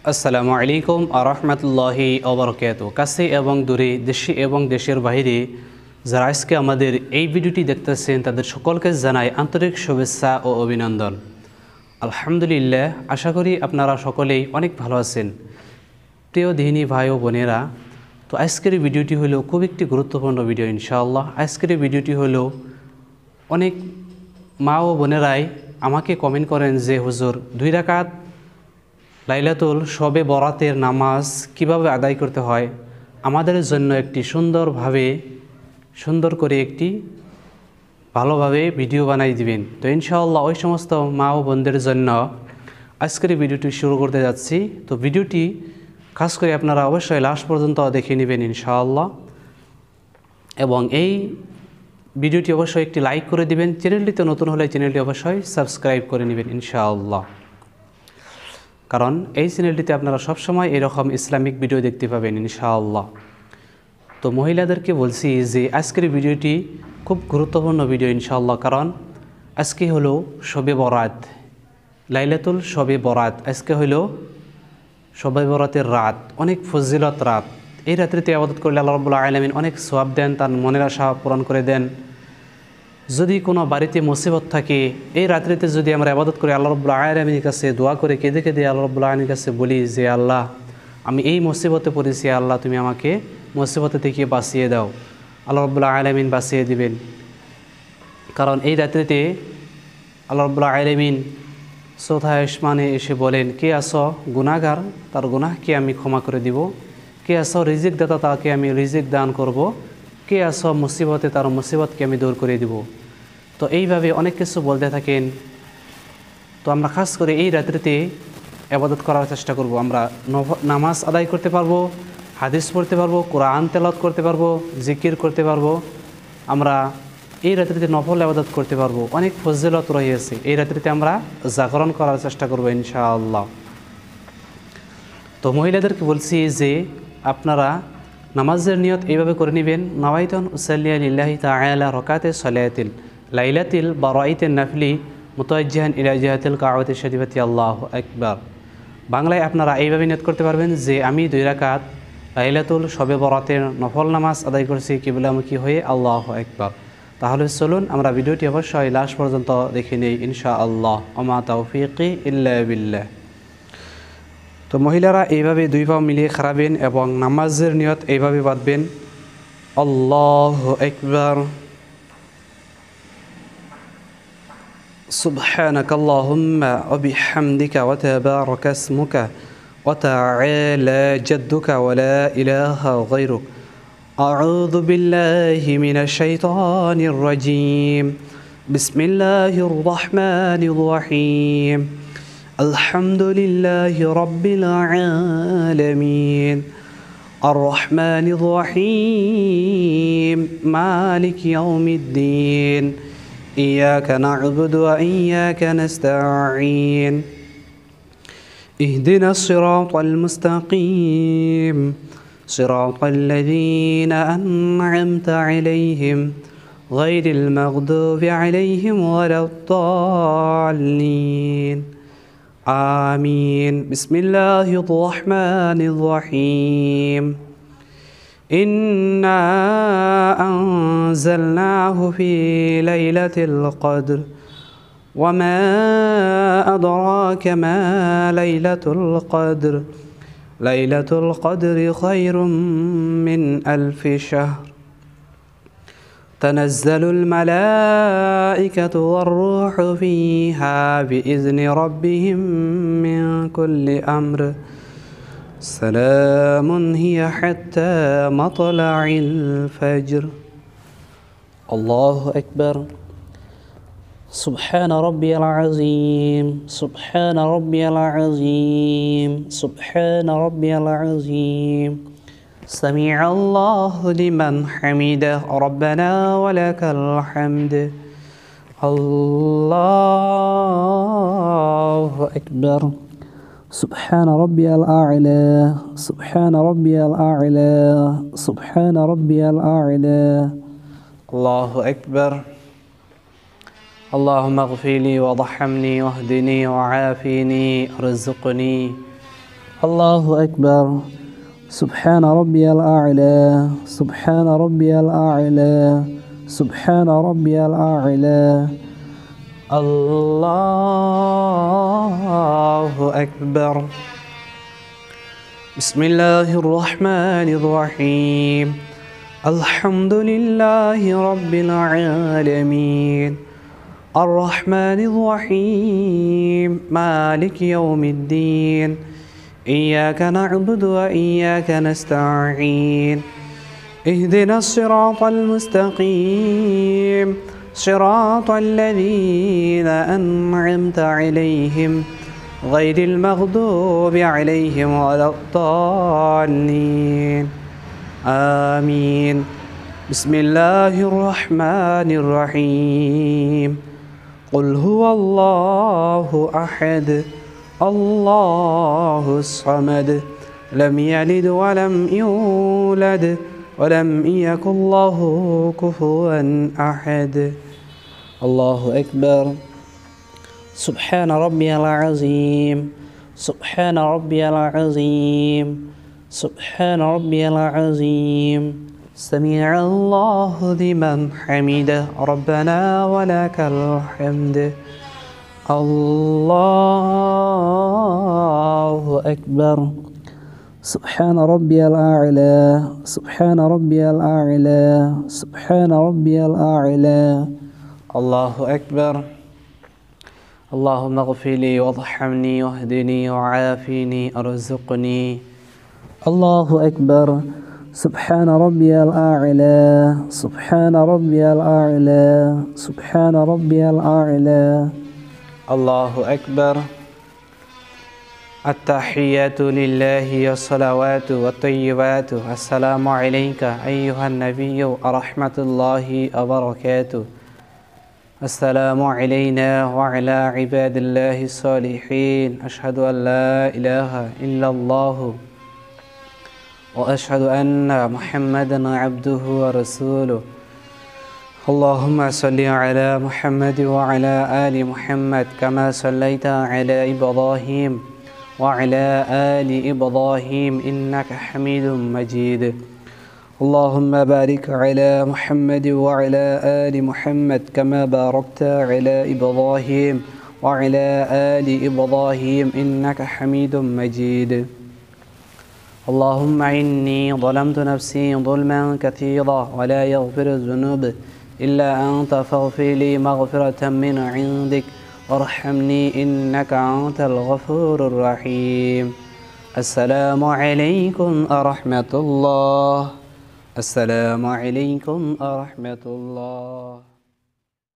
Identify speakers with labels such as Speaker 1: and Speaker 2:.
Speaker 1: আসসালামু আলাইকুম আরহামতুল্লাহি ওবরকাতুহু। কাছে এবং দূরে, দেশে এবং দেশের বাইরে যারা আজকে আমাদের এই ভিডিওটি দেখতেছেন তাদের সকলকে জানাই আন্তরিক শুভেচ্ছা ও অভিনন্দন। আলহামদুলিল্লাহ, আশা করি আপনারা সকলেই অনেক ভালো আছেন। প্রিয় দিনী ভাই ও বোনেরা, তো আজকের ভিডিওটি হলো খুব একটি গুরুত্বপূর্ণ ভিডিও ইনশাআল্লাহ। আজকের ভিডিওটি হলো অনেক মা ও বোনেরাই আমাকে কমেন্ট করেন যে হুজুর 2 রাকাত লাইলাতুল শবে বরাতের নামাজ কিভাবে আদায় করতে হয়, আমাদের জন্য একটি সুন্দর করে একটি ভালোভাবে ভিডিও বানাই দিবেন। তো ইনশাআল্লাহ ওই সমস্ত মা ও বোনদের জন্য আজকের ভিডিওটি শুরু করতে যাচ্ছি। তো ভিডিওটি খাস করে আপনারা অবশ্যই লাস্ট পর্যন্ত দেখে নেবেন ইনশাআল্লাহ, এবং এই ভিডিওটি অবশ্যই একটি লাইক করে দিবেন। চ্যানেলটিতে নতুন হলে চ্যানেলটি অবশ্যই সাবস্ক্রাইব করে নেবেন ইনশাআল্লাহ, কারণ এই চ্যানেলটিতে আপনারা সবসময় এরকম ইসলামিক ভিডিও দেখতে পাবেন ইনশাআল্লাহ। তো মহিলাদেরকে বলছি যে আজকের ভিডিওটি খুব গুরুত্বপূর্ণ ভিডিও ইনশাআল্লাহ, কারণ আজকে হলো শবে বরাত, লাইলাতুল শবে বরাত। আজকে হলো শবে বরাতের রাত, অনেক ফজিলত রাত। এই রাত্রিতে ইবাদত করলে আল্লাহ রাব্বুল আলামিন অনেক সওয়াব দেন, তার মনের আশা পূরণ করে দেন। যদি কোনো বাড়িতে মুসিবত থাকে, এই রাত্রিতে যদি আমরা ইবাদত করি, আল্লাহ রাব্বুল আলামিনের কাছে দোয়া করে কেঁদে কেঁদে আল্লাহ রাব্বুল আলামিনের কাছে বলি যে আল্লাহ, আমি এই মুসিবতে পড়েছি, আল্লাহ তুমি আমাকে মুসিবতে থেকে বাঁচিয়ে দাও, আল্লাহ রাব্বুল আলামিন বাঁচিয়ে দিবেন। কারণ এই রাত্রিতে আল্লাহ রাব্বুল আলামিন চৌথা আসমানে এসে বলেন, কে আসো গুনাহগার, তার গুনাহকে আমি ক্ষমা করে দিব। কে আসো রিজিক দাতা, তাকে আমি রিজিক দান করব। কে আসো মুসিবতে, তার মুসিবতকে আমি দূর করে দিব। তো এইভাবে অনেক কিছু বলতে থাকেন। তো আমরা খাস করে এই রাত্রিতে ইবাদত করার চেষ্টা করব। আমরা নামাজ আদায় করতে পারবো, হাদিস পড়তে পারবো, কোরআন তেলাওয়াত করতে পারবো, জিকির করতে পারবো। আমরা এই রাত্রিতে নফল ইবাদত করতে পারবো। অনেক ফজিলত রয়েছে। এই রাত্রিতে আমরা জাগরণ করার চেষ্টা করবো ইনশাআল্লাহ। তো মহিলাদেরকে বলছি যে আপনারা নামাজের নিয়ত এইভাবে করে নেবেন, নাওয়াইতুন উসাল্লিয়া লিল্লাহি তাআলা রাকাতে সালাতিল লাইলাতিল বারাইতিন নাফলি মুতাওয়াজ্জিহান ইলা জিহাতিল কাবাতি শরীফাতি আল্লাহু আকবার। বাংলায় আপনারা এইভাবে নিয়ত করতে পারবেন যে আমি 2 রাকাত লাইলাতুল শবে বরাতের নফল নামাজ আদায় করছি কিবলামুখী হয়ে, আল্লাহু আকবার। তাহলে চলুন আমরা ভিডিওটি অবশ্যই লাস্ট পর্যন্ত দেখে নেই ইনশাআল্লাহ। ওমা তাওফীকি ইল্লা বিল্লাহ। তো মহিলারা এইভাবে 2 পা মিলিয়ে খাড়াবেন এবং নামাজের নিয়ত এইভাবে বাঁধবেন, আল্লাহু আকবার। সুবহানাকাল্লাহুম্মা ওয়া বিহামদিকা ওয়া তাবারাকা ইসমুকা ওয়া তাআলা জাদ্দুকা ওয়া লা ইলাহা গায়রুক। আউযু বিল্লাহি মিনাশ শাইতানির রাজীম। বিসমিল্লাহির রাহমানির রাহিম। আলহামদুলিল্লাহি রাব্বিল আলামিন। আর-রাহমানির রাহিম। মালিকি ইয়াউমিদ্দিন। ইয়াকা না'বুদু ওয়া ইয়াকা নাস্তাঈন। ইহদিনাস সিরাতাল মুস্তাকিম। সিরাতাল লাযীনা আন'আমতা আলাইহিম গায়রিল মাগদুবি আলাইহিম ওয়ালাদ-দাল্লিন। آمين. بسم الله الرحمن الرحيم. إنا أنزلناه في ليلة القدر وما أدراك ما ليلة القدر. ليلة القدر خير من 1000 شهر. تنزل الملائكة والروح فيها بإذن ربهم من كل أمر. سلام هي حتى مطلع الفجر. الله أكبر. سبحان ربي العظيم. سبحان ربي العظيم. سبحان ربي العظيم. سمع الله لمن حمده. ربنا ولك الحمد. الله أكبر. سبحان ربي الأعلى. سبحان ربي الأعلى. سبحان ربي الأعلى. الله أكبر. اللهم اغفر لي وارحمني واهدني وعافني وارزقني الله أكبر سبحان ربي الأعلى سبحان ربي الأعلى سبحان ربي الأعلى الله أكبر بسم الله الرحمن الرحيم الحمد لله رب العالمين الرحمن الرحيم مالك يوم الدين إياك نعبد وإياك نستعين اهدنا الصراط المستقيم صراط الذين أنعمت عليهم غير المغضوب عليهم ولا الضالين آمين بسم الله الرحمن الرحيم قل هو الله أحد الله الصمد لم يلد ولم يولد ولم يكن له كفوا أحد الله أكبر سبحان ربي العظيم سبحان ربي العظيم سبحان ربي العظيم سمع الله لمن حمده ربنا ولك الحمد الله أكبر سبحان ربي الأعلى سبحان ربي الأعلى سبحان ربي الأعلى الله أكبر اللهم اغفر لي وارحمني واهدني وعافني ارزقني الله أكبر سبحان ربي الأعلى سبحان ربي الأعلى سبحان ربي الأعلى الله أكبر التحيات لله والصلوات والطيبات السلام عليك أيها النبي ورحمة الله وبركاته السلام علينا وعلى عباد الله الصالحين أشهد أن لا إله إلا الله وأشهد أن محمدا عبده ورسوله اللهم صل على محمد وعلى آل محمد كما صليت على إبراهيم وعلى آل إبراهيم إنك حميد مجيد اللهم بارك على محمد وعلى آل محمد كما باركت على إبراهيم وعلى آل إبراهيم إنك حميد مجيد اللهم إني ظلمت نفسي ظلما كثيرا ولا يغفر الذنوب إلا أنت فاغفر لي مغفرة من عندك وارحمني إنك أنت الغفور الرحيم السلام عليكم ورحمة الله السلام عليكم ورحمة الله